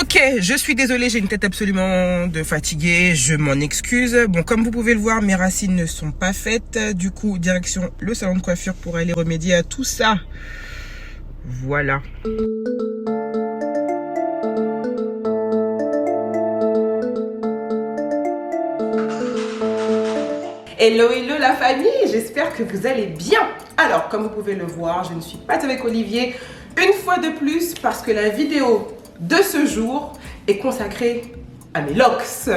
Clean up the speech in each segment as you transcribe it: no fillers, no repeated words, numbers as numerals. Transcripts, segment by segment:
Ok, je suis désolée, j'ai une tête absolument de fatiguée, je m'en excuse. Bon, comme vous pouvez le voir, mes racines ne sont pas faites. Du coup, direction le salon de coiffure pour aller remédier à tout ça. Voilà. Hello, hello la famille, j'espère que vous allez bien. Alors, comme vous pouvez le voir, je ne suis pas avec Olivier une fois de plus parce que la vidéo de ce jour est consacrée à mes locks.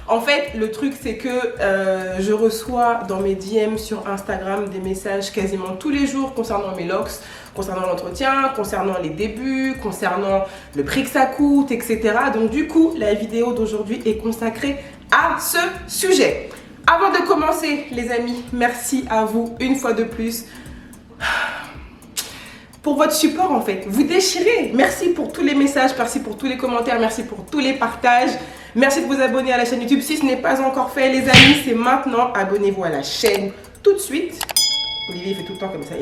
En fait, le truc c'est que je reçois dans mes DM sur Instagram des messages quasiment tous les jours concernant mes locks, concernant l'entretien, concernant les débuts, concernant le prix que ça coûte, etc. Donc du coup, la vidéo d'aujourd'hui est consacrée à ce sujet. Avant de commencer, les amis, merci à vous une fois de plus pour votre support en fait. Vous déchirez. Merci pour tous les messages, merci pour tous les commentaires, merci pour tous les partages. Merci de vous abonner à la chaîne YouTube. Si ce n'est pas encore fait, les amis, c'est maintenant. Abonnez-vous à la chaîne tout de suite. Olivier il fait tout le temps comme ça,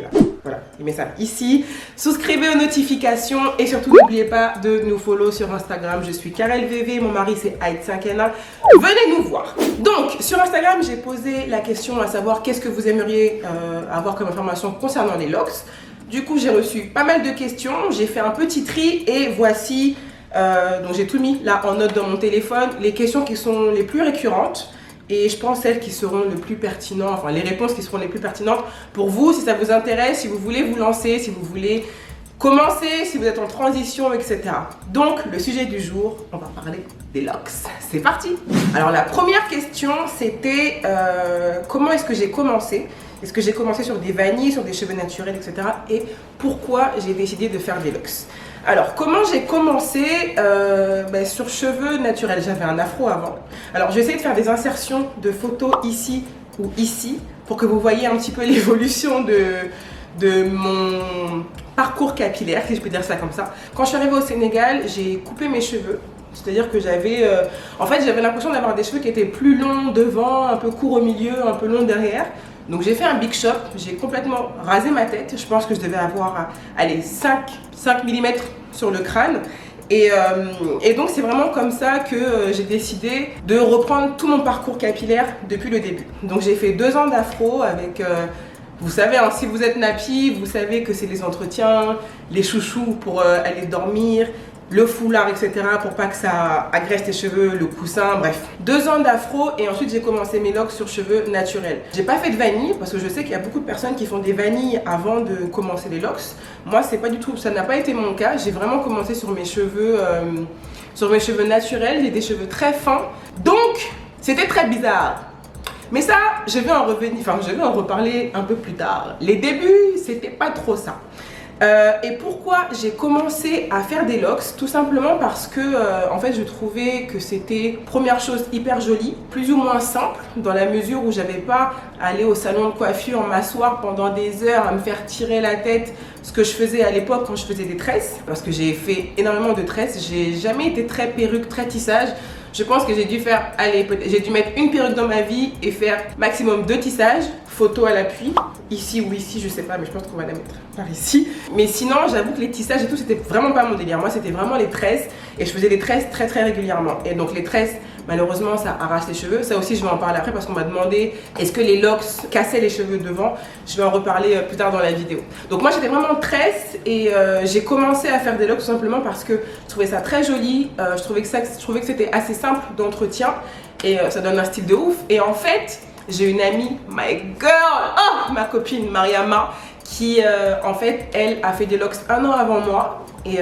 voilà, il met ça ici. Souscrivez aux notifications et surtout n'oubliez pas de nous follow sur Instagram. Je suis Karel VV, mon mari c'est Aït5na. Venez nous voir. Donc sur Instagram, j'ai posé la question à savoir qu'est-ce que vous aimeriez avoir comme information concernant les locks. Du coup, j'ai reçu pas mal de questions. J'ai fait un petit tri et voici, donc j'ai tout mis là en note dans mon téléphone, les questions qui sont les plus récurrentes. Et je pense celles qui seront le plus pertinentes, enfin les réponses qui seront les plus pertinentes pour vous, si ça vous intéresse, si vous voulez vous lancer, si vous voulez commencer, si vous êtes en transition, etc. Donc, le sujet du jour, on va parler des locks. C'est parti! Alors, la première question, c'était comment est-ce que j'ai commencé? Est-ce que j'ai commencé sur des vanilles, sur des cheveux naturels, etc. Et pourquoi j'ai décidé de faire des locks? Alors, comment j'ai commencé sur cheveux naturels? J'avais un afro avant. Alors, je vais essayer de faire des insertions de photos ici ou ici pour que vous voyez un petit peu l'évolution de mon parcours capillaire, si je peux dire ça comme ça. Quand je suis arrivée au Sénégal, j'ai coupé mes cheveux. C'est-à-dire que j'avais l'impression d'avoir des cheveux qui étaient plus longs devant, un peu courts au milieu, un peu longs derrière. Donc j'ai fait un big shop, j'ai complètement rasé ma tête. Je pense que je devais avoir, allez, 5 mm sur le crâne. Et donc c'est vraiment comme ça que j'ai décidé de reprendre tout mon parcours capillaire depuis le début. Donc j'ai fait 2 ans d'afro avec, vous savez, hein, si vous êtes nappy, vous savez que c'est les entretiens, les chouchous pour aller dormir, le foulard, etc. pour pas que ça agresse tes cheveux, le coussin, bref. 2 ans d'afro et ensuite j'ai commencé mes locks sur cheveux naturels. J'ai pas fait de vanille parce que je sais qu'il y a beaucoup de personnes qui font des vanilles avant de commencer les locks. Moi, c'est pas du tout, ça n'a pas été mon cas. J'ai vraiment commencé sur mes cheveux naturels. J'ai des cheveux très fins. Donc, c'était très bizarre. Mais ça, je vais en reparler un peu plus tard. Les débuts, c'était pas trop ça. Et pourquoi j'ai commencé à faire des locks? Tout simplement parce que en fait je trouvais que c'était, première chose, hyper joli, plus ou moins simple, dans la mesure où j'avais pas à aller au salon de coiffure, m'asseoir pendant des heures à me faire tirer la tête, ce que je faisais à l'époque quand je faisais des tresses, parce que j'ai fait énormément de tresses. J'ai jamais été très perruque, très tissage. Je pense que j'ai dû faire, allez, j'ai dû mettre une perruque dans ma vie et faire maximum 2 tissages, photo à l'appui, ici ou ici, je sais pas, mais je pense qu'on va la mettre par ici. Mais sinon, j'avoue que les tissages et tout, c'était vraiment pas mon délire. Moi, c'était vraiment les tresses et je faisais des tresses très très régulièrement. Et donc les tresses, malheureusement, ça arrache les cheveux. Ça aussi, je vais en parler après parce qu'on m'a demandé est-ce que les locks cassaient les cheveux devant. Je vais en reparler plus tard dans la vidéo. Donc moi, j'étais vraiment tresse et j'ai commencé à faire des locks tout simplement parce que je trouvais ça très joli. Je trouvais que c'était assez simple d'entretien et ça donne un style de ouf. Et en fait, j'ai une amie, my girl, oh, ma copine Mariama, qui en fait, elle a fait des locks 1 an avant moi et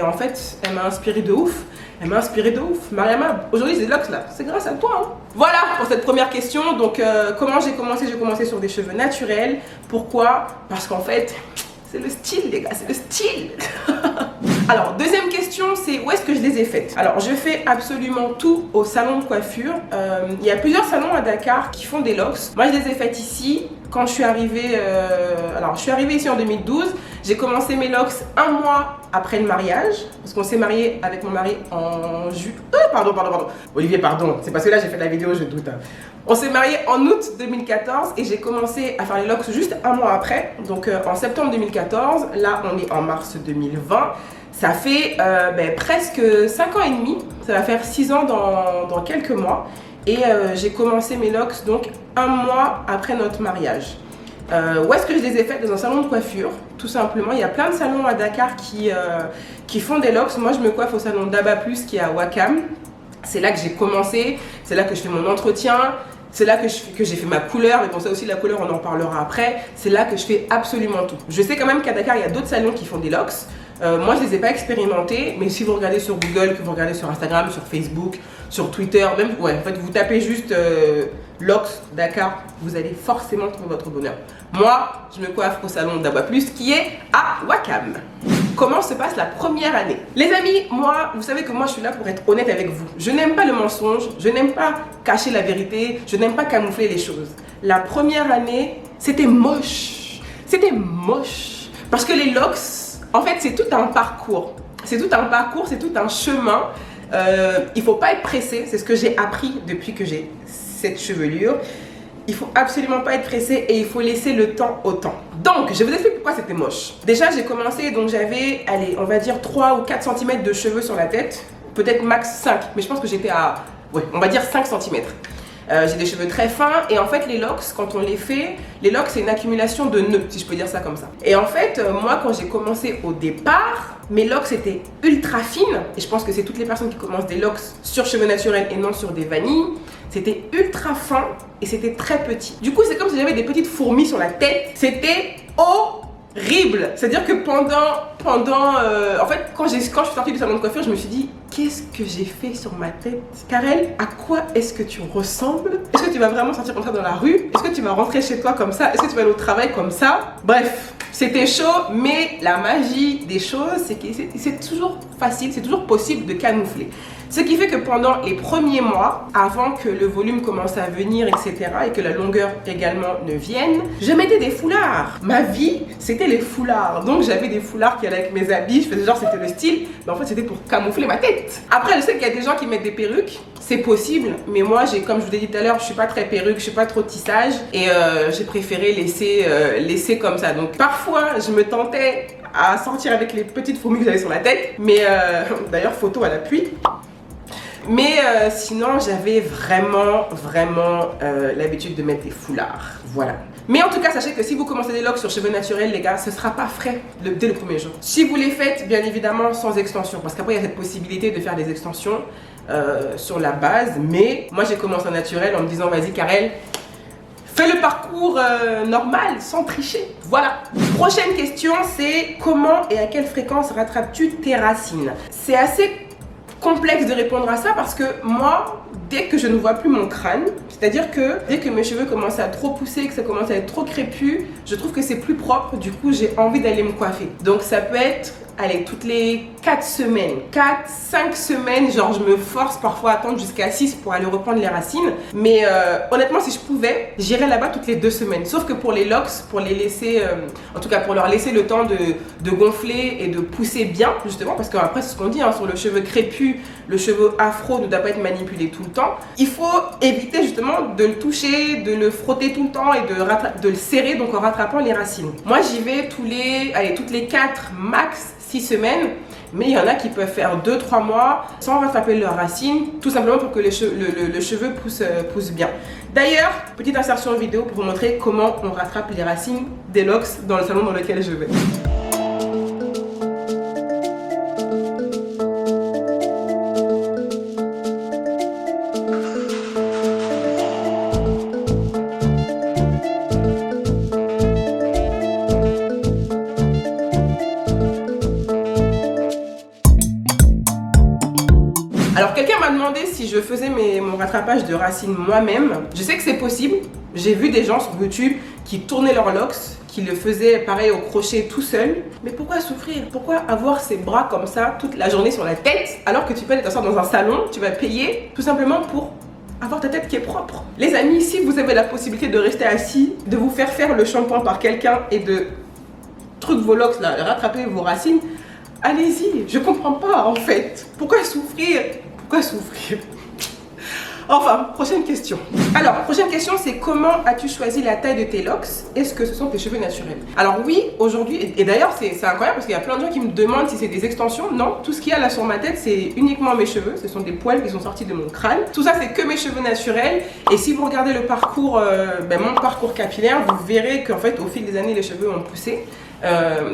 en fait, elle m'a inspirée de ouf. Elle m'a inspiré de ouf. Mariama, aujourd'hui ces locks là, c'est grâce à toi. Hein. Voilà pour cette première question. Donc comment j'ai commencé? J'ai commencé sur des cheveux naturels. Pourquoi? Parce qu'en fait, c'est le style les gars, c'est le style. Alors, deuxième question, c'est où est-ce que je les ai faites? Alors, je fais absolument tout au salon de coiffure. Il y a plusieurs salons à Dakar qui font des locks. Moi, je les ai faites ici. Quand je suis arrivée, je suis arrivée ici en 2012. J'ai commencé mes locks 1 mois après le mariage. Parce qu'on s'est marié avec mon mari en juillet. Pardon. Olivier, pardon. C'est parce que là, j'ai fait la vidéo, je doute. Hein. On s'est marié en août 2014 et j'ai commencé à faire les locks juste 1 mois après. Donc, en septembre 2014. Là, on est en mars 2020. Ça fait presque 5 ans et demi, ça va faire 6 ans dans quelques mois. Et j'ai commencé mes locks donc 1 mois après notre mariage. Où est-ce que je les ai faites? Dans un salon de coiffure, tout simplement. Il y a plein de salons à Dakar qui font des locks. Moi, je me coiffe au salon d'Aba Plus qui est à Wakam. C'est là que j'ai commencé, c'est là que je fais mon entretien, c'est là que j'ai fait ma couleur, mais bon, ça aussi, la couleur, on en parlera après. C'est là que je fais absolument tout. Je sais quand même qu'à Dakar, il y a d'autres salons qui font des locks. Moi, je ne les ai pas expérimentés, mais si vous regardez sur Google, que vous regardez sur Instagram, sur Facebook, sur Twitter, même, ouais, en fait, vous tapez juste locks Dakar, vous allez forcément trouver votre bonheur. Moi, je me coiffe au salon d'Aba Plus qui est à Wakam. Comment se passe la première année? Les amis, moi, vous savez que moi, je suis là pour être honnête avec vous. Je n'aime pas le mensonge, je n'aime pas cacher la vérité, je n'aime pas camoufler les choses. La première année, c'était moche. C'était moche. Parce que les locks, en fait, c'est tout un parcours. C'est tout un parcours, c'est tout un chemin. Il ne faut pas être pressé, c'est ce que j'ai appris depuis que j'ai cette chevelure. Il faut absolument pas être pressé et il faut laisser le temps au temps. Donc, je vais vous expliquer pourquoi c'était moche. Déjà, j'ai commencé, donc j'avais, allez, on va dire 3 ou 4 cm de cheveux sur la tête. Peut-être max 5, mais je pense que j'étais à, ouais, on va dire 5 cm. J'ai des cheveux très fins et en fait les locks, quand on les fait, les locks c'est une accumulation de nœuds, si je peux dire ça comme ça. Et en fait, moi quand j'ai commencé au départ, mes locks étaient ultra fines et je pense que c'est toutes les personnes qui commencent des locks sur cheveux naturels et non sur des vanilles. C'était ultra fin et c'était très petit. Du coup, c'est comme si j'avais des petites fourmis sur la tête. C'était horrible. C'est-à-dire que en fait, quand je suis sortie du salon de coiffure, je me suis dit, qu'est-ce que j'ai fait sur ma tête? Karel, à quoi est-ce que tu ressembles? Est-ce que tu vas vraiment sortir comme ça dans la rue? Est-ce que tu vas rentrer chez toi comme ça? Est-ce que tu vas aller au travail comme ça? Bref, c'était chaud, mais la magie des choses, c'est que c'est toujours facile, c'est toujours possible de camoufler. Ce qui fait que pendant les premiers mois, avant que le volume commence à venir, etc., et que la longueur également ne vienne, je mettais des foulards. Ma vie, c'était les foulards. Donc j'avais des foulards qui allaient avec mes habits, je faisais genre c'était le style, mais en fait c'était pour camoufler ma tête. Après, je sais qu'il y a des gens qui mettent des perruques, c'est possible, mais moi, comme je vous l'ai dit tout à l'heure, je suis pas très perruque, je suis pas trop tissage, et j'ai préféré laisser comme ça. Donc parfois, je me tentais à sortir avec les petites fourmis que j'avais sur la tête, mais d'ailleurs, photo à l'appui. Mais sinon, j'avais vraiment l'habitude de mettre des foulards. Voilà. Mais en tout cas, sachez que si vous commencez des locks sur cheveux naturels, les gars, ce ne sera pas frais dès le premier jour. Si vous les faites, bien évidemment, sans extension. Parce qu'après, il y a cette possibilité de faire des extensions sur la base. Mais moi, j'ai commencé en naturel en me disant, vas-y, Karel, fais le parcours normal, sans tricher. Voilà. Prochaine question, c'est comment et à quelle fréquence rattrapes-tu tes racines? C'est assez complexe de répondre à ça parce que moi, dès que je ne vois plus mon crâne, c'est-à-dire que dès que mes cheveux commencent à trop pousser, que ça commence à être trop crépus, je trouve que c'est plus propre, du coup j'ai envie d'aller me coiffer. Donc ça peut être, allez, toutes les 4 semaines, 4-5 semaines, genre je me force parfois à attendre jusqu'à 6 pour aller reprendre les racines. Mais honnêtement, si je pouvais, j'irais là-bas toutes les 2 semaines. Sauf que pour les locks, pour les laisser, en tout cas pour leur laisser le temps de gonfler et de pousser bien, justement, parce qu'après c'est ce qu'on dit, hein, sur le cheveu crépus, le cheveu afro ne doit pas être manipulé tout le temps. Il faut éviter justement de le toucher, de le frotter tout le temps et de le serrer, donc en rattrapant les racines. Moi j'y vais toutes les 4 max 6 semaines, mais il y en a qui peuvent faire 2-3 mois sans rattraper leurs racines, tout simplement pour que le cheveu pousse bien. D'ailleurs, petite insertion vidéo pour vous montrer comment on rattrape les racines des locks dans le salon dans lequel je vais. Alors quelqu'un m'a demandé si je faisais mon rattrapage de racines moi-même. Je sais que c'est possible. J'ai vu des gens sur YouTube qui tournaient leurs locks, qui le faisaient pareil au crochet tout seul. Mais pourquoi souffrir? Pourquoi avoir ses bras comme ça toute la journée sur la tête alors que tu peux aller t'asseoir dans un salon, tu vas payer tout simplement pour avoir ta tête qui est propre. Les amis, si vous avez la possibilité de rester assis, de vous faire le shampoing par quelqu'un et de vos locks là, rattraper vos racines, allez-y, je comprends pas en fait. Pourquoi souffrir? Pourquoi souffrir? Enfin, prochaine question. Alors, prochaine question, c'est comment as-tu choisi la taille de tes locks? Est-ce que ce sont tes cheveux naturels? Alors oui, aujourd'hui, et d'ailleurs c'est incroyable parce qu'il y a plein de gens qui me demandent si c'est des extensions. Non, tout ce qu'il y a là sur ma tête, c'est uniquement mes cheveux. Ce sont des poils qui sont sortis de mon crâne. Tout ça, c'est que mes cheveux naturels. Et si vous regardez le parcours, mon parcours capillaire, vous verrez qu'en fait, au fil des années, les cheveux ont poussé.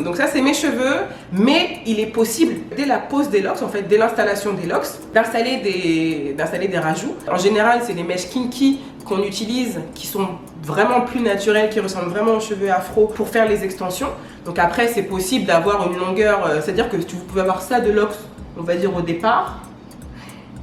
Donc ça c'est mes cheveux, mais il est possible dès la pose des locks, en fait dès l'installation des locks, d'installer des rajouts. En général c'est les mèches kinky qu'on utilise, qui sont vraiment plus naturelles, qui ressemblent vraiment aux cheveux afro pour faire les extensions. Donc après c'est possible d'avoir une longueur, c'est-à-dire que vous pouvez avoir ça de locks, on va dire au départ,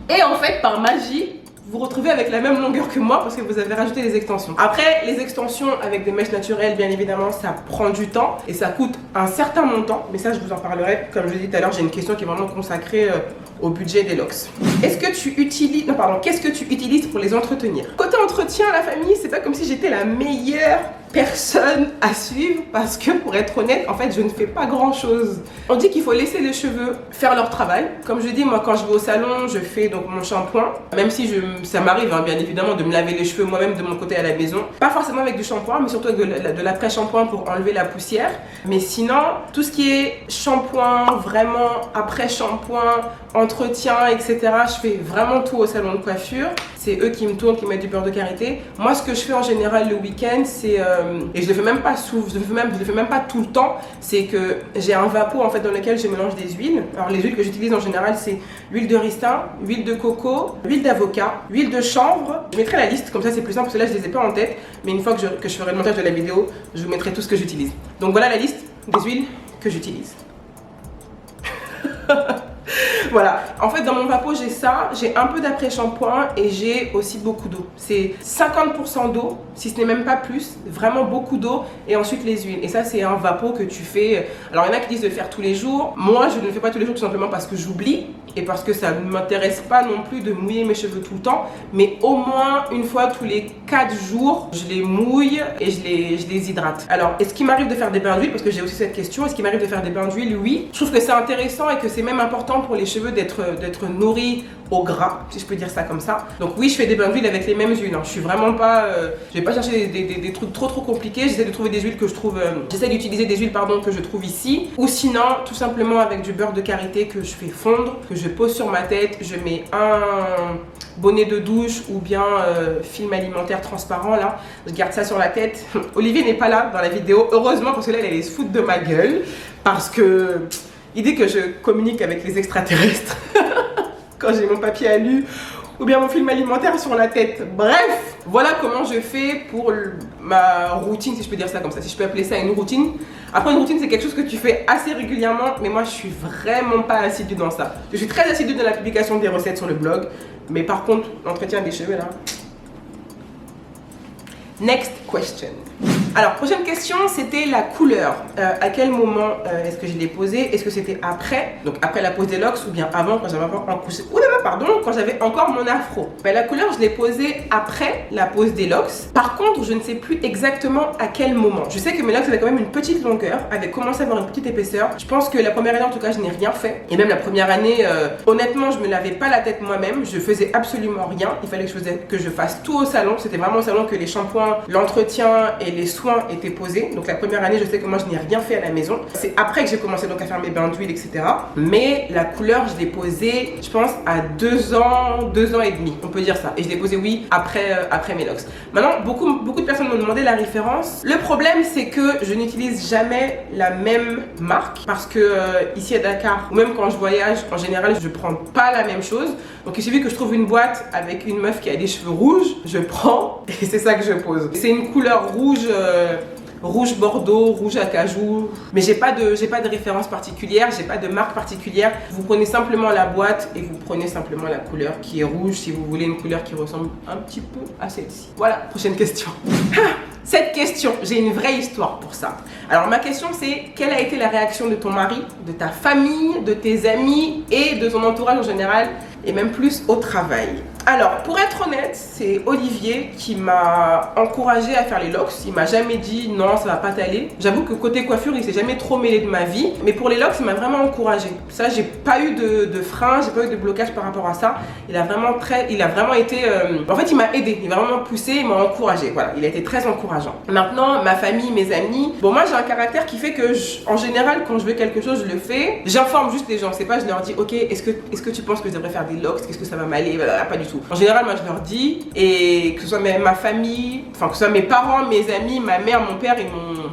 et en fait par magie vous retrouvez avec la même longueur que moi parce que vous avez rajouté les extensions. Après, les extensions avec des mèches naturelles, bien évidemment, ça prend du temps et ça coûte un certain montant. Mais ça, je vous en parlerai. Comme je l'ai dit tout à l'heure, j'ai une question qui est vraiment consacrée au budget des locks. Est-ce que tu utilises... Non, pardon. Qu'est-ce que tu utilises pour les entretenir? Côté entretien, la famille, c'est pas comme si j'étais la meilleure personne à suivre parce que, pour être honnête, en fait, je ne fais pas grand-chose. On dit qu'il faut laisser les cheveux faire leur travail. Comme je dis, moi, quand je vais au salon, je fais donc mon shampoing. Même si ça m'arrive, hein, bien évidemment, de me laver les cheveux moi-même de mon côté à la maison. Pas forcément avec du shampoing, mais surtout avec de l'après-shampoing pour enlever la poussière. Mais sinon, tout ce qui est shampoing, vraiment après-shampoing, entretien, etc., je fais vraiment tout au salon de coiffure. C'est eux qui me tournent, qui mettent du beurre de karité. Moi, ce que je fais en général le week-end, c'est... et je le fais même pas je le fais même pas tout le temps. C'est que j'ai un vapeau en fait dans lequel je mélange des huiles. Alors les huiles que j'utilise en général, c'est l'huile de ricin, huile de coco, huile d'avocat, huile de chanvre. Je mettrai la liste, comme ça c'est plus simple parce que là je les ai pas en tête. Mais une fois que je ferai le montage de la vidéo, je vous mettrai tout ce que j'utilise. Donc voilà la liste des huiles que j'utilise. Voilà, en fait dans mon vapeau j'ai ça, j'ai un peu d'après-shampoing et j'ai aussi beaucoup d'eau. C'est 50% d'eau, si ce n'est même pas plus, vraiment beaucoup d'eau et ensuite les huiles. Et ça c'est un vapeau que tu fais, alors il y en a qui disent de faire tous les jours. Moi je ne le fais pas tous les jours tout simplement parce que j'oublie et parce que ça ne m'intéresse pas non plus de mouiller mes cheveux tout le temps. Mais au moins une fois tous les 4 jours, je les mouille et je les hydrate. Alors est-ce qu'il m'arrive de faire des bains d'huile? Parce que j'ai aussi cette question, est-ce qu'il m'arrive de faire des bains d'huile? Oui, je trouve que c'est intéressant et que c'est même important pour les cheveux d'être nourris au gras, si je peux dire ça comme ça. Donc oui, je fais des bains d'huile avec les mêmes huiles, hein. Je suis vraiment pas, je vais pas chercher des trucs trop compliqués. J'essaie de trouver des huiles que je trouve, j'essaie d'utiliser des huiles pardon que je trouve ici, ou sinon tout simplement avec du beurre de karité que je fais fondre, que je pose sur ma tête. Je mets un bonnet de douche ou bien film alimentaire transparent là. Je garde ça sur la tête. Olivier n'est pas là dans la vidéo, heureusement, parce que là elle allait se foutre de ma gueule parce que il dit que je communique avec les extraterrestres quand j'ai mon papier alu ou bien mon film alimentaire sur la tête. Bref, voilà comment je fais pour ma routine, si je peux dire ça comme ça, si je peux appeler ça une routine. Après, une routine, c'est quelque chose que tu fais assez régulièrement, mais moi, je suis vraiment pas assidue dans ça. Je suis très assidue dans la publication des recettes sur le blog, mais par contre, l'entretien des cheveux, là... Next question. Alors, prochaine question, c'était la couleur. À quel moment est-ce que je l'ai posée? Est-ce que c'était après, donc après la pose des locks, ou bien avant, quand j'avais encore quand j'avais encore mon afro? Ben, la couleur, je l'ai posée après la pose des locks. Par contre, je ne sais plus exactement à quel moment. Je sais que mes locks avaient quand même une petite longueur, avaient commencé à avoir une petite épaisseur. Je pense que la première année, en tout cas, je n'ai rien fait. Et même la première année, honnêtement, je me lavais pas la tête moi-même. Je faisais absolument rien. Il fallait que je fasse tout au salon. C'était vraiment au salon que les shampoings, l'entretien et les soins étaient posés. Donc la première année, je sais que moi, je n'ai rien fait à la maison. C'est après que j'ai commencé donc à faire mes bains d'huile, etc. Mais la couleur, je l'ai posée, je pense, à 2 ans et demi. On peut dire ça. Et je l'ai posée, oui, après mes locks. Maintenant, beaucoup de personnes m'ont demandé la référence. Le problème, c'est que je n'utilise jamais la même marque parce que ici à Dakar, ou même quand je voyage, en général, je prends pas la même chose. Donc il suffit que je trouve une boîte avec une meuf qui a des cheveux rouges, je prends et c'est ça que je pose. C'est une couleur rouge, rouge bordeaux, rouge acajou, mais j'ai pas de référence particulière, j'ai pas de marque particulière. Vous prenez simplement la boîte et vous prenez simplement la couleur qui est rouge si vous voulez une couleur qui ressemble un petit peu à celle-ci. Voilà, prochaine question. Cette question, j'ai une vraie histoire pour ça. Alors ma question c'est, quelle a été la réaction de ton mari, de ta famille, de tes amis et de ton entourage en général et même plus au travail? Alors, pour être honnête, c'est Olivier qui m'a encouragé à faire les locks. Il m'a jamais dit non, ça va pas t'aller. J'avoue que côté coiffure, il s'est jamais trop mêlé de ma vie. Mais pour les locks, il m'a vraiment encouragé. Ça, j'ai pas eu de frein, j'ai pas eu de blocage par rapport à ça. Il a vraiment été. En fait, il m'a aidé, il m'a vraiment poussé, il m'a encouragé. Voilà, il a été très encourageant. Maintenant, ma famille, mes amis. Bon, moi, j'ai un caractère qui fait que, en général, quand je veux quelque chose, je le fais. J'informe juste les gens. C'est pas, je leur dis, ok, est-ce que tu penses que je devrais faire des locks? Qu'est-ce que ça va m'aller? Pas du tout. En général, moi, je leur dis, et que ce soit ma famille, enfin, que ce soit mes parents, mes amis, ma mère, mon père, ils m'ont.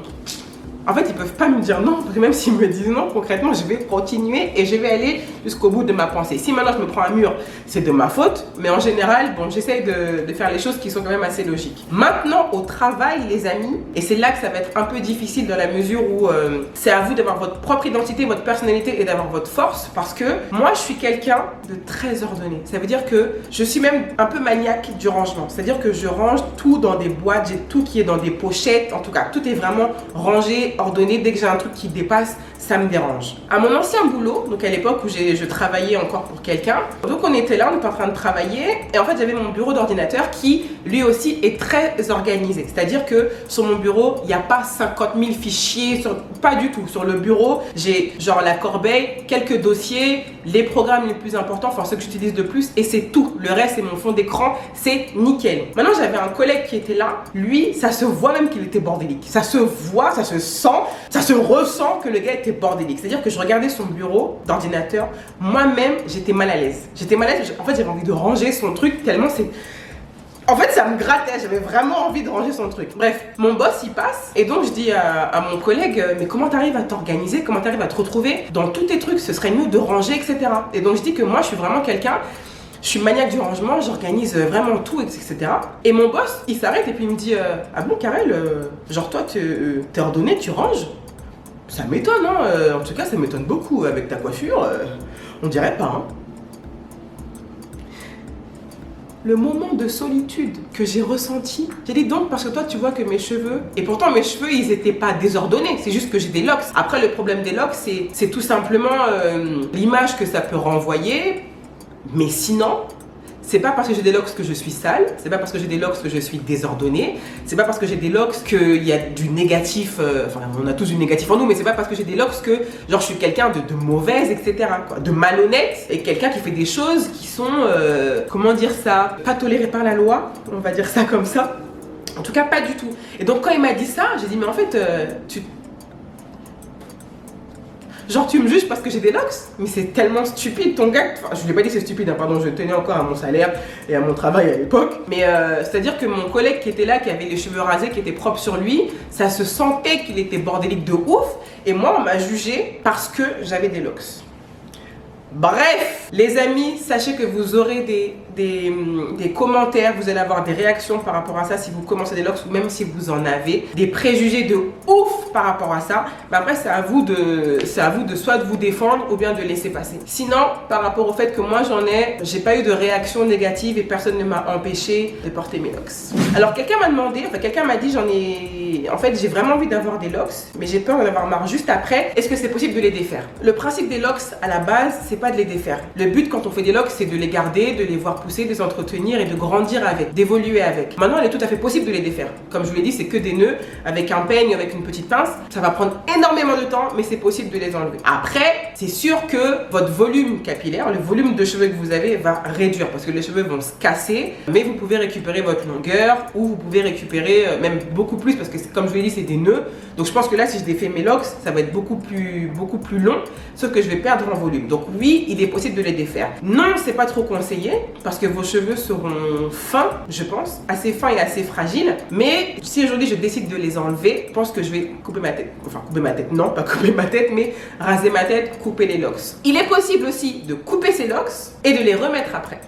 En fait, ils peuvent pas me dire non, parce que même s'ils me disent non, concrètement, je vais continuer et je vais aller jusqu'au bout de ma pensée. Si maintenant je me prends un mur, c'est de ma faute, mais en général, bon, j'essaye de faire les choses qui sont quand même assez logiques. Maintenant, au travail, les amis, et c'est là que ça va être un peu difficile dans la mesure où c'est à vous d'avoir votre propre identité, votre personnalité et d'avoir votre force, parce que moi, je suis quelqu'un de très ordonné. Ça veut dire que je suis même un peu maniaque du rangement. C'est-à-dire que je range tout dans des boîtes, j'ai tout qui est dans des pochettes, en tout cas, tout est vraiment rangé, ordonné. Dès que j'ai un truc qui dépasse, ça me dérange. À mon ancien boulot, donc à l'époque où je travaillais encore pour quelqu'un, donc on était là, on était en train de travailler et en fait j'avais mon bureau d'ordinateur qui lui aussi est très organisé. C'est-à-dire que sur mon bureau, il n'y a pas 50 000 fichiers, pas du tout. Sur le bureau, j'ai genre la corbeille, quelques dossiers, les programmes les plus importants, enfin ceux que j'utilise de plus et c'est tout. Le reste c'est mon fond d'écran, c'est nickel. Maintenant j'avais un collègue qui était là, lui ça se voit même qu'il était bordélique. Ça se voit, ça se sent, ça se ressent que le gars était bordélique. C'est-à-dire que je regardais son bureau d'ordinateur, moi-même, j'étais mal à l'aise. J'étais mal à l'aise, en fait, j'avais envie de ranger son truc tellement c'est... En fait, ça me grattait, j'avais vraiment envie de ranger son truc. Bref, mon boss, il passe, et donc je dis à mon collègue, mais comment t'arrives à t'organiser, comment t'arrives à te retrouver dans tous tes trucs, ce serait mieux de ranger, etc. Et donc je dis que moi, je suis vraiment quelqu'un... Je suis maniaque du rangement, j'organise vraiment tout, etc. Et mon boss, il s'arrête et puis il me dit ah bon, Karel, genre toi, t'es ordonné, tu ranges? Ça m'étonne, hein. En tout cas, ça m'étonne beaucoup avec ta coiffure. On dirait pas, hein. Le moment de solitude que j'ai ressenti, j'ai dit donc parce que toi tu vois que mes cheveux, et pourtant mes cheveux ils étaient pas désordonnés, c'est juste que j'ai des locks. Après le problème des locks c'est tout simplement l'image que ça peut renvoyer. Mais sinon, c'est pas parce que j'ai des locks que je suis sale, c'est pas parce que j'ai des locks que je suis désordonnée, c'est pas parce que j'ai des locks qu'il y a du négatif, enfin on a tous du négatif en nous, mais c'est pas parce que j'ai des locks que genre je suis quelqu'un de mauvaise, etc. quoi, de malhonnête, et quelqu'un qui fait des choses qui sont, comment dire ça, pas tolérées par la loi, on va dire ça comme ça. En tout cas pas du tout. Et donc quand il m'a dit ça, j'ai dit mais en fait, genre tu me juges parce que j'ai des locks, mais c'est tellement stupide ton gars. Enfin, je lui ai pas dit c'est stupide, hein, pardon, je tenais encore à mon salaire et à mon travail à l'époque. Mais c'est à dire que mon collègue qui était là, qui avait les cheveux rasés, qui était propre sur lui, ça se sentait qu'il était bordélique de ouf. Et moi on m'a jugé parce que j'avais des locks. Bref, les amis, sachez que vous aurez des commentaires, vous allez avoir des réactions par rapport à ça si vous commencez des locks ou même si vous en avez, des préjugés de ouf par rapport à ça. Mais après, c'est à vous de soit de vous défendre ou bien de laisser passer. Sinon, par rapport au fait que moi j'en ai, j'ai pas eu de réaction négative et personne ne m'a empêché de porter mes locks. Alors quelqu'un m'a demandé, enfin quelqu'un m'a dit en fait j'ai vraiment envie d'avoir des locks, mais j'ai peur d'en avoir marre juste après. Est-ce que c'est possible de les défaire? Le principe des locks à la base, c'est pas de les défaire. Le but quand on fait des locks, c'est de les garder, de les voir pousser, de les entretenir et de grandir avec, d'évoluer avec. Maintenant, il est tout à fait possible de les défaire. Comme je vous l'ai dit, c'est que des nœuds avec un peigne, avec une petite pince. Ça va prendre énormément de temps, mais c'est possible de les enlever. Après, c'est sûr que votre volume capillaire, le volume de cheveux que vous avez va réduire parce que les cheveux vont se casser, mais vous pouvez récupérer votre longueur ou vous pouvez récupérer même beaucoup plus parce que comme je vous l'ai dit, c'est des nœuds. Donc je pense que là, si je défais mes locks, ça va être beaucoup plus long, sauf que je vais perdre en volume. Donc oui, il est possible de les défaire. Non, c'est pas trop conseillé parce que vos cheveux seront fins, je pense, assez fins et assez fragiles. Mais si aujourd'hui je décide de les enlever, je pense que je vais couper ma tête. Enfin, couper ma tête, non, pas couper ma tête, mais raser ma tête, couper les locks. Il est possible aussi de couper ces locks et de les remettre après.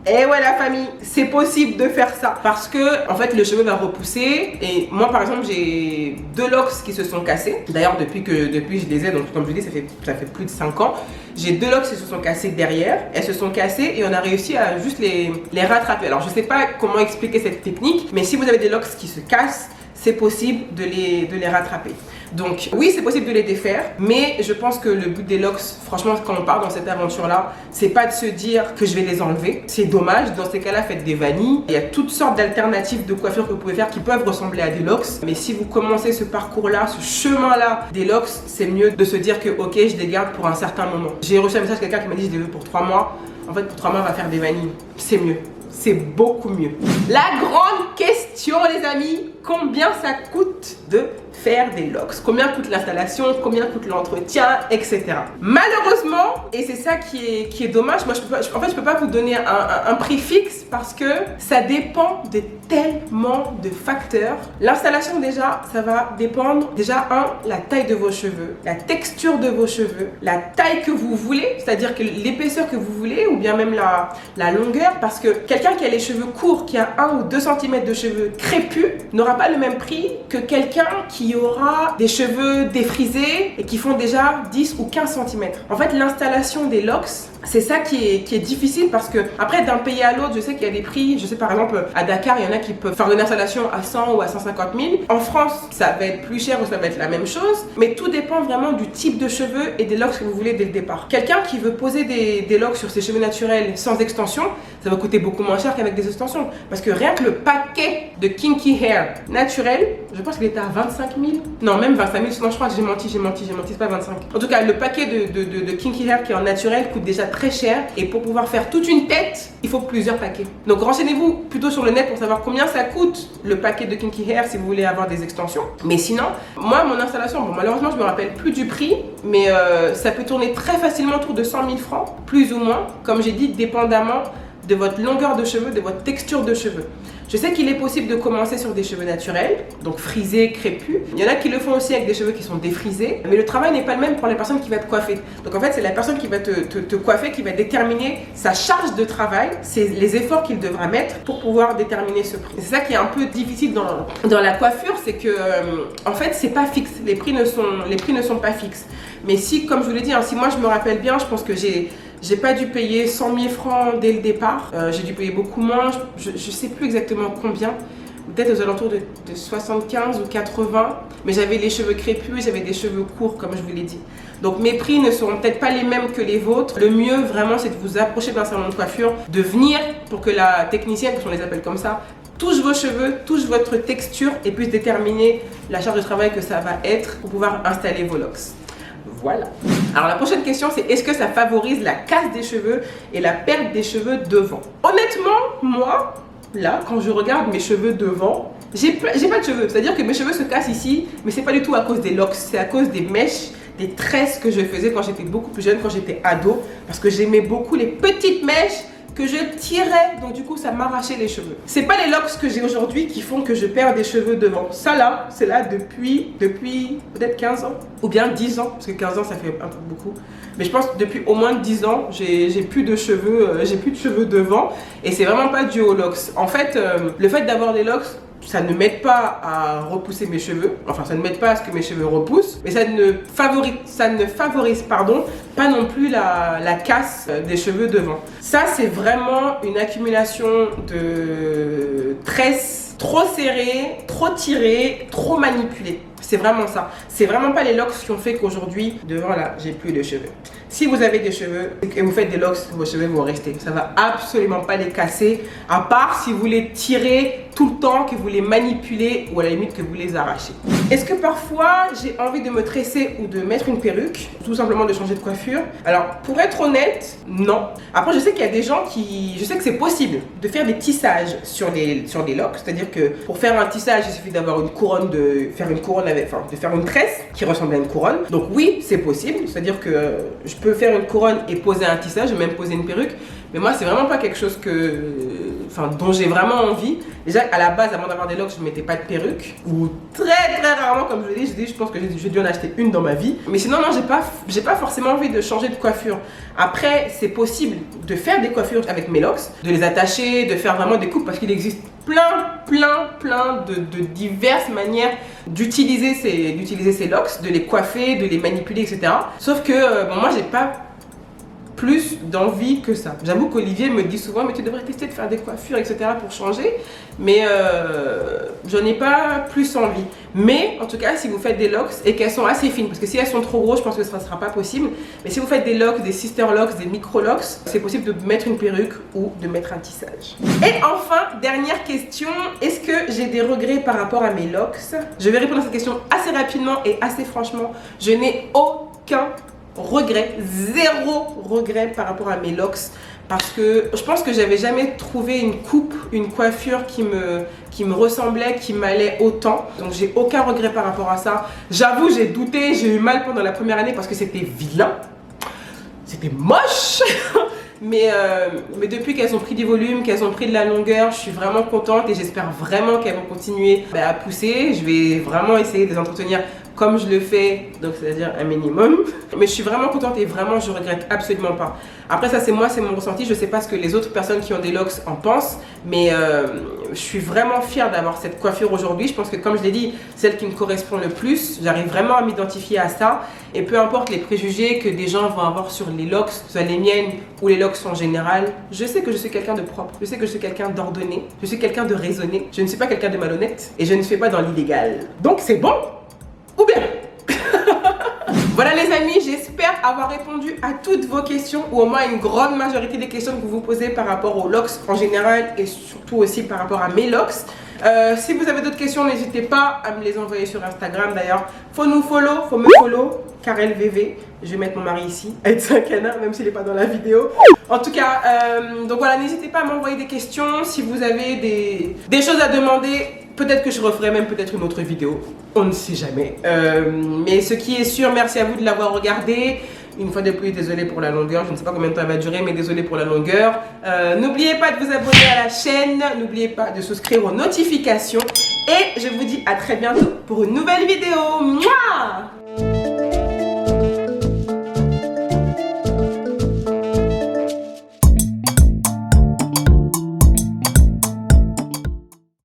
Et ouais la famille, c'est possible de faire ça parce que en fait le cheveu va repousser et moi par exemple j'ai 2 locks qui se sont cassés. D'ailleurs depuis je les ai, donc comme je vous dis ça fait plus de 5 ans. J'ai 2 locks qui se sont cassés derrière, elles se sont cassées et on a réussi à juste les rattraper. Alors je sais pas comment expliquer cette technique, mais si vous avez des locks qui se cassent, c'est possible de les rattraper. Donc oui, c'est possible de les défaire, mais je pense que le but des locks, franchement, quand on part dans cette aventure-là, c'est pas de se dire que je vais les enlever. C'est dommage. Dans ces cas-là, faites des vanilles. Il y a toutes sortes d'alternatives de coiffure que vous pouvez faire qui peuvent ressembler à des locks. Mais si vous commencez ce parcours-là, ce chemin-là des locks, c'est mieux de se dire que ok, je les garde pour un certain moment. J'ai reçu un message de quelqu'un qui m'a dit je les veux pour 3 mois. En fait, pour 3 mois, on va faire des vanilles. C'est mieux. C'est beaucoup mieux. La grande question, les amis, combien ça coûte de faire des locks? Combien coûte l'installation? Combien coûte l'entretien, etc. Malheureusement, et c'est ça qui est dommage, moi je peux pas vous donner un prix fixe parce que ça dépend de tellement de facteurs. L'installation déjà, ça va dépendre déjà la taille de vos cheveux, la texture de vos cheveux, la taille que vous voulez, c'est-à-dire que l'épaisseur que vous voulez ou bien même la longueur, parce que quelqu'un qui a les cheveux courts, qui a 1 ou 2 cm de cheveux crépus, n'aura pas le même prix que quelqu'un qui aura des cheveux défrisés et qui font déjà 10 ou 15 cm. En fait, l'installation des locks, c'est ça qui est difficile parce que après d'un pays à l'autre, je sais qu'il y a des prix. Je sais par exemple à Dakar, il y en a qui peuvent faire une installation à 100 ou à 150 000. En France, ça va être plus cher ou ça va être la même chose. Mais tout dépend vraiment du type de cheveux et des locks que vous voulez dès le départ. Quelqu'un qui veut poser des locks sur ses cheveux naturels sans extension, ça va coûter beaucoup moins cher qu'avec des extensions. Parce que rien que le paquet de kinky hair naturel, je pense qu'il était à 25 000. Non, même 25 000. Non, je crois que j'ai menti, c'est pas 25. En tout cas, le paquet de kinky hair qui est en naturel coûte déjà très cher. Et pour pouvoir faire toute une tête, il faut plusieurs paquets. Donc renseignez-vous plutôt sur le net pour savoir combien ça coûte le paquet de kinky hair si vous voulez avoir des extensions. Mais sinon, moi, mon installation, bon, malheureusement, je me rappelle plus du prix, mais ça peut tourner très facilement autour de 100 000 francs, plus ou moins, comme j'ai dit, dépendamment de votre longueur de cheveux, de votre texture de cheveux. Je sais qu'il est possible de commencer sur des cheveux naturels, donc frisés, crépus. Il y en a qui le font aussi avec des cheveux qui sont défrisés, mais le travail n'est pas le même pour la personne qui va te coiffer. Donc en fait, c'est la personne qui va te coiffer qui va déterminer sa charge de travail, c'est les efforts qu'il devra mettre pour pouvoir déterminer ce prix. C'est ça qui est un peu difficile dans la coiffure, c'est que en fait, c'est pas fixe. Les prix ne sont pas fixes. Mais si, comme je vous l'ai dit, hein, si moi je me rappelle bien, je pense que j'ai pas dû payer 100 000 francs dès le départ. J'ai dû payer beaucoup moins. Je sais plus exactement combien. Peut-être aux alentours de 75 ou 80. Mais j'avais les cheveux crépus, j'avais des cheveux courts, comme je vous l'ai dit. Donc mes prix ne seront peut-être pas les mêmes que les vôtres. Le mieux vraiment, c'est de vous approcher d'un salon de coiffure, de venir pour que la technicienne, parce qu'on les appelle comme ça, touche vos cheveux, touche votre texture et puisse déterminer la charge de travail que ça va être pour pouvoir installer vos locks. Voilà. Alors la prochaine question, c'est est-ce que ça favorise la casse des cheveux et la perte des cheveux devant? Honnêtement, moi, là, quand je regarde mes cheveux devant, j'ai pas de cheveux. C'est-à-dire que mes cheveux se cassent ici, mais c'est pas du tout à cause des locks, c'est à cause des mèches, des tresses que je faisais quand j'étais beaucoup plus jeune, quand j'étais ado, parce que j'aimais beaucoup les petites mèches que je tirais, donc du coup ça m'arrachait les cheveux. C'est pas les locks que j'ai aujourd'hui qui font que je perds des cheveux devant. Ça là, c'est là depuis peut-être 15 ans ou bien 10 ans, parce que 15 ans ça fait un peu beaucoup. Mais je pense que depuis au moins 10 ans, j'ai plus de cheveux, devant et c'est vraiment pas dû aux locks. En fait, le fait d'avoir des locks, ça ne m'aide pas à repousser mes cheveux, enfin ça ne m'aide pas à ce que mes cheveux repoussent, mais ça ne favorise pas non plus la casse des cheveux devant. Ça c'est vraiment une accumulation de tresses trop serrées, trop tirées, trop manipulées. C'est vraiment ça. C'est vraiment pas les locks qui ont fait qu'aujourd'hui, devant là, j'ai plus de cheveux. Si vous avez des cheveux et vous faites des locks, vos cheveux vont rester. Ça va absolument pas les casser, à part si vous les tirez tout le temps, que vous les manipulez ou à la limite que vous les arrachez. Est-ce que parfois j'ai envie de me tresser ou de mettre une perruque, tout simplement de changer de coiffure? Alors pour être honnête, non. Après je sais qu'il y a des gens je sais que c'est possible de faire des tissages sur des locks, c'est-à-dire que pour faire un tissage, il suffit d'avoir une couronne, de faire une tresse qui ressemble à une couronne. Donc oui, c'est possible, c'est-à-dire que je peux faire une couronne et poser un tissage, même poser une perruque. Mais moi, c'est vraiment pas quelque chose dont j'ai vraiment envie. Déjà, à la base, avant d'avoir des locks, je ne mettais pas de perruque. Ou très très rarement, comme je l'ai dit, je pense que j'ai dû en acheter une dans ma vie. Mais sinon, non, j'ai pas forcément envie de changer de coiffure. Après, c'est possible de faire des coiffures avec mes locks, de les attacher, de faire vraiment des coupes, parce qu'il existe plein de diverses manières d'utiliser ces locks, de les coiffer, de les manipuler, etc. Sauf que, bon, moi, j'ai pas plus d'envie que ça. J'avoue qu'Olivier me dit souvent, mais tu devrais tester de faire des coiffures, etc. pour changer. Mais je n'ai pas plus envie. Mais en tout cas, si vous faites des locks et qu'elles sont assez fines, parce que si elles sont trop grosses, je pense que ça ne sera pas possible. Mais si vous faites des locks, des sister locks, des micro locks, c'est possible de mettre une perruque ou de mettre un tissage. Et enfin, dernière question, est-ce que j'ai des regrets par rapport à mes locks? Je vais répondre à cette question assez rapidement et assez franchement. Je n'ai aucun regret, zéro regret par rapport à mes locks. Parce que je pense que j'avais jamais trouvé une coupe, une coiffure qui me ressemblait, qui m'allait autant. Donc j'ai aucun regret par rapport à ça. J'avoue, j'ai douté, j'ai eu mal pendant la première année parce que c'était vilain. C'était moche. Mais depuis qu'elles ont pris du volume, qu'elles ont pris de la longueur, je suis vraiment contente et j'espère vraiment qu'elles vont continuer à pousser. Je vais vraiment essayer de les entretenir comme je le fais, donc c'est-à-dire un minimum. Mais je suis vraiment contente et vraiment je regrette absolument pas. Après ça c'est moi, c'est mon ressenti, je sais pas ce que les autres personnes qui ont des locks en pensent, mais je suis vraiment fière d'avoir cette coiffure aujourd'hui. Je pense que comme je l'ai dit, celle qui me correspond le plus, j'arrive vraiment à m'identifier à ça. Et peu importe les préjugés que des gens vont avoir sur les locks, que ce soit les miennes ou les locks en général, je sais que je suis quelqu'un de propre, je sais que je suis quelqu'un d'ordonné, je suis quelqu'un de raisonné, je ne suis pas quelqu'un de malhonnête et je ne fais pas dans l'illégal. Donc c'est bon ou bien? Voilà les amis, j'espère avoir répondu à toutes vos questions ou au moins une grande majorité des questions que vous vous posez par rapport aux locks en général et surtout aussi par rapport à mes locks. Si vous avez d'autres questions, n'hésitez pas à me les envoyer sur Instagram. D'ailleurs, faut me follow, KarelVV. Je vais mettre mon mari ici, être un canard, même s'il n'est pas dans la vidéo. En tout cas, donc voilà, n'hésitez pas à m'envoyer des questions. Si vous avez des choses à demander, peut-être que je referai même peut-être une autre vidéo. On ne sait jamais. Mais ce qui est sûr, merci à vous de l'avoir regardé. Une fois de plus, désolé pour la longueur. Je ne sais pas combien de temps elle va durer, mais désolé pour la longueur. N'oubliez pas de vous abonner à la chaîne. N'oubliez pas de souscrire aux notifications. Et je vous dis à très bientôt pour une nouvelle vidéo. Mouah!